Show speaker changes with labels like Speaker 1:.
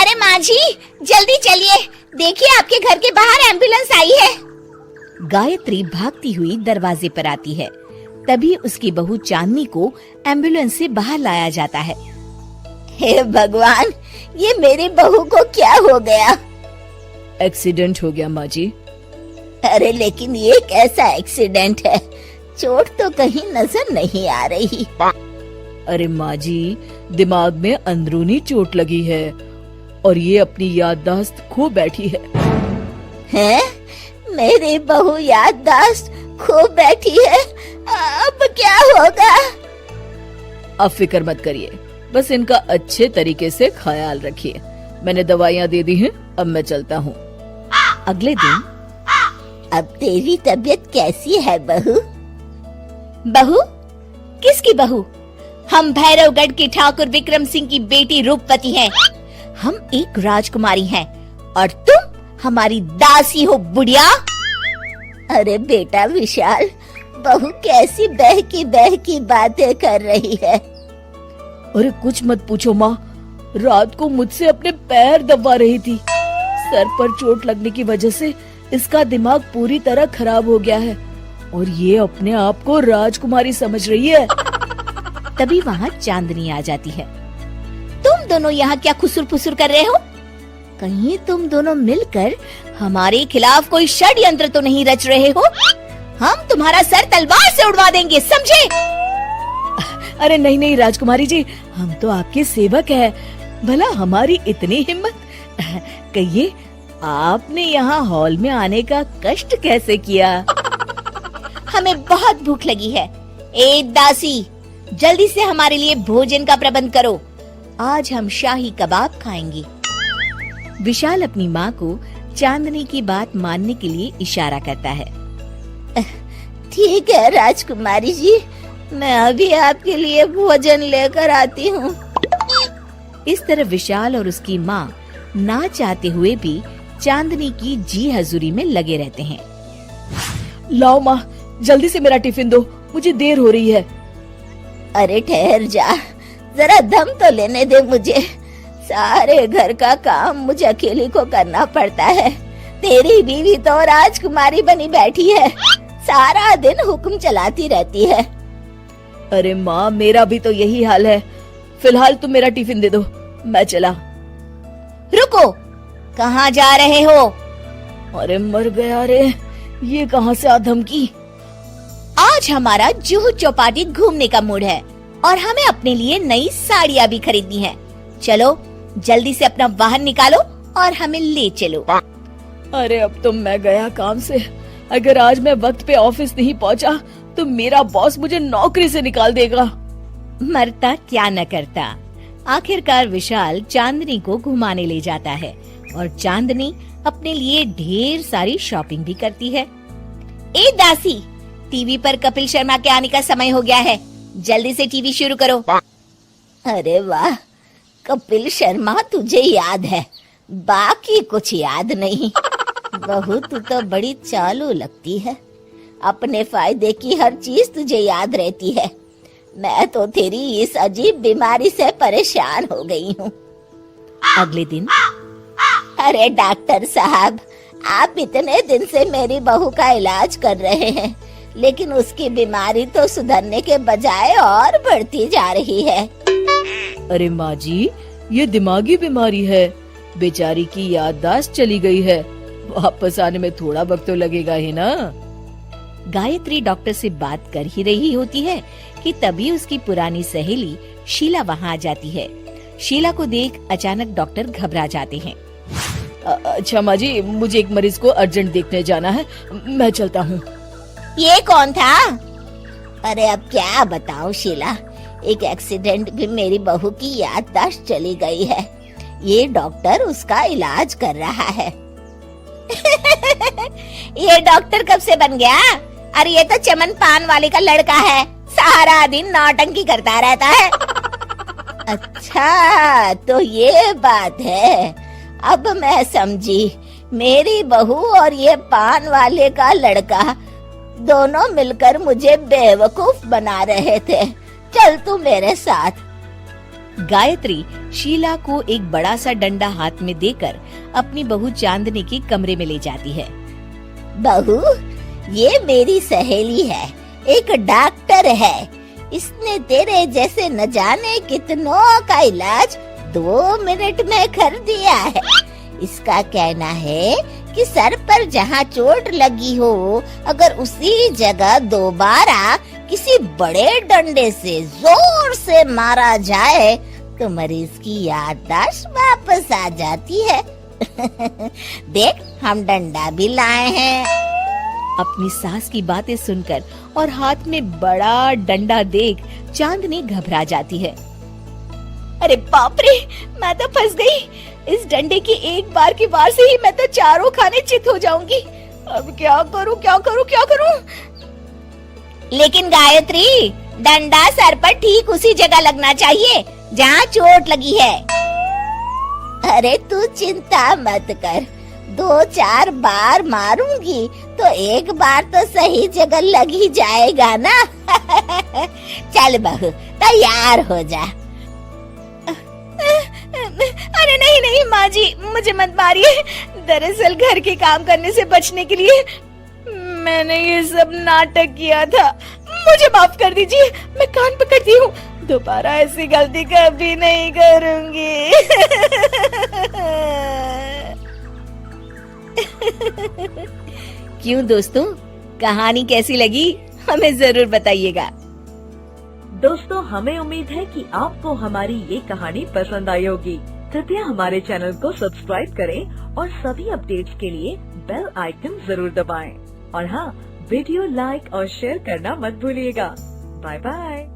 Speaker 1: अरे माँ जी, जल्दी चलिए, देखिए आपके घर के बाहर एम्बुलेंस आई है। गायत्री भागती हुई दरवाजे पर आती है। तभी उसकी बहू चांदनी को एम्बुलेंस से बाहर लाया जाता है। हे भगवान, ये मेरी बहू को क्या हो गया?
Speaker 2: एक्सीडेंट हो गया माँ जी।
Speaker 1: अरे लेकिन ये कैसा एक्सीडेंट है? चोट तो कहीं नजर नहीं आ रही।
Speaker 2: अरे माँ जी, दिमाग में अंदरूनी चोट लगी है और ये अपनी याददाश्त खो बैठी है।
Speaker 1: हैं? मेरी बहू याददाश्त खो बैठी है, अब क्या होगा?
Speaker 2: अब फिक्र मत करिए, बस इनका अच्छे तरीके से ख्याल रखिए। मैंने दवाइयाँ दे दी हैं, अब मैं चलता हूँ।
Speaker 1: अगले दिन, अब तेरी तबीयत कैसी है बहू? बहू? किसकी बहू? हम भैरवगढ़ के ठाकुर विक्रम सिंह की बेटी रूपवती हैं। हम एक राजकुमारी हैं और तुम हमारी दासी हो बुढ़िया। अरे बेटा विशाल, बहू कैसी बहकी बातें कर रही है।
Speaker 2: अरे कुछ मत पूछो माँ, रात को मुझसे अपने पैर दबा रही थी। सर पर चोट लगने की वजह से इसका दिमाग पूरी तरह खराब हो गया है और ये अपने आप को राजकुमारी समझ रही है।
Speaker 1: तभी वहाँ चांदनी आ जाती है। तुम दोनों यहाँ क्या खुसुर फुसुर कर रहे हो? कहीं तुम दोनों मिलकर हमारे खिलाफ कोई षड्यंत्र तो नहीं रच रहे हो? हम तुम्हारा सर तलवार से उड़वा देंगे, समझे?
Speaker 2: अरे नहीं नहीं राजकुमारी जी, हम तो आपके सेवक हैं। भला हमारी इतनी हिम्मत? कहिए, आपने यहाँ हॉल में आने का कष्ट कैसे किया? हमें बहुत भूख लगी है। ए दासी, जल्दी से हमारे लिए भोजन का प्रबंध करो। आज हम शाही कबाब खाएंगे। विशाल अपनी माँ को चांदनी की बात मानने के लिए इशारा करता है। ठीक है राजकुमारी जी, मैं अभी आपके लिए भोजन लेकर आती हूँ। इस तरह विशाल और उसकी माँ ना चाहते हुए भी चांदनी की जी हजूरी में लगे रहते हैं। लाओ माँ, जल्दी से मेरा टिफिन दो, मुझे देर हो रही है।
Speaker 1: अरे ठहर जा, जरा दम तो लेने दे मुझे। सारे घर का काम मुझे अकेली को करना पड़ता है। तेरी बीवी तो राजकुमारी बनी बैठी है, सारा दिन हुक्म चलाती रहती है।
Speaker 2: अरे माँ, मेरा भी तो यही हाल है। फिलहाल तुम मेरा टिफिन दे दो, मैं चला।
Speaker 1: रुको, कहाँ जा रहे हो?
Speaker 2: अरे मर गया रे, ये कहाँ से आ धमकी?
Speaker 1: आज हमारा जुहू चौपाटी घूमने का मूड है और हमें अपने लिए नई साड़ियाँ भी खरीदनी है। चलो जल्दी से अपना वाहन निकालो और हमें ले चलो।
Speaker 2: अरे अब तो मैं गया काम से। अगर आज मैं वक्त पे ऑफिस नहीं पहुँचा तो मेरा बॉस मुझे नौकरी से निकाल देगा।
Speaker 1: मरता क्या न करता। आखिरकार विशाल चांदनी को घुमाने ले जाता है और चांदनी अपने लिए ढेर सारी शॉपिंग भी करती है। ए दासी, टीवी पर कपिल शर्मा के आने का समय हो गया है, जल्दी से टीवी शुरू करो। अरे वाह, कपिल शर्मा तुझे याद है, बाकी कुछ याद नहीं। बहू तू तो बड़ी चालू लगती है, अपने फायदे की हर चीज तुझे याद रहती है। मैं तो तेरी इस अजीब बीमारी से परेशान हो गई हूँ। अगले दिन, अरे डॉक्टर साहब, आप इतने दिन से मेरी बहू का इलाज कर रहे हैं, लेकिन उसकी बीमारी तो सुधरने के बजाय और बढ़ती जा रही है।
Speaker 2: अरे माँ जी, ये दिमागी बीमारी है। बेचारी की याददाश्त चली गई है, वापस आने में थोड़ा वक्त तो लगेगा ही ना।
Speaker 1: गायत्री डॉक्टर से बात कर ही रही होती है कि तभी उसकी पुरानी सहेली शीला वहाँ आ जाती है। शीला को देख अचानक डॉक्टर घबरा जाते हैं।
Speaker 2: अच्छा माँ जी, मुझे एक मरीज को अर्जेंट देखने जाना है, मैं चलता हूँ।
Speaker 1: ये कौन था? अरे अब क्या बताऊं शीला, एक एक्सीडेंट भी मेरी बहू की याददाश्त चली गई है। ये डॉक्टर उसका इलाज कर रहा है। ये डॉक्टर कब से बन गया? अरे ये तो चमन पान वाले का लड़का है, सारा दिन नौटंकी करता रहता है। अच्छा तो ये बात है, अब मैं समझी। मेरी बहू और ये पान वाले का लड़का दोनों मिलकर मुझे बेवकूफ बना रहे थे। चल तू मेरे साथ। गायत्री शीला को एक बड़ा सा डंडा हाथ में देकर अपनी बहू चांदनी के कमरे में ले जाती है।
Speaker 3: बहू, ये मेरी सहेली है, एक डॉक्टर है। इसने तेरे जैसे न जाने कितनों का इलाज 2 मिनट में कर दिया है। इसका कहना है कि सर पर जहाँ चोट लगी हो, अगर उसी जगह दोबारा किसी बड़े डंडे से जोर से मारा जाए तो मरीज की याददाश्त वापस आ जाती है। देख, हम डंडा भी लाए हैं।
Speaker 1: अपनी सास की बातें सुनकर और हाथ में बड़ा डंडा देख चांदनी घबरा जाती है।
Speaker 2: अरे बाप रे, मैं तो फंस गई। इस डंडे की एक बार की वार से ही मैं तो चारों खाने चित हो जाऊंगी। अब क्या करूं, क्या करूं, क्या करूं?
Speaker 3: लेकिन गायत्री, डंडा सर पर ठीक उसी जगह लगना चाहिए जहाँ चोट लगी है। अरे तू चिंता मत कर, 2-4 बार मारूंगी तो एक बार तो सही जगह लग ही जाएगा ना। चल बहू, तैयार हो जा।
Speaker 2: अरे नहीं नहीं माँ जी, मुझे मत मारिए। दरअसल घर के काम करने से बचने के लिए मैंने ये सब नाटक किया था। मुझे माफ कर दीजिए, मैं कान पकड़ती हूँ। दोबारा ऐसी गलती कभी नहीं करूंगी।
Speaker 1: क्यों दोस्तों, कहानी कैसी लगी हमें जरूर बताइएगा।
Speaker 4: दोस्तों, हमें उम्मीद है कि आपको हमारी ये कहानी पसंद आई होगी। कृपया हमारे चैनल को सब्सक्राइब करें और सभी अपडेट्स के लिए बेल आइकन जरूर दबाएं। और हाँ, वीडियो लाइक और शेयर करना मत भूलिएगा। Bye bye.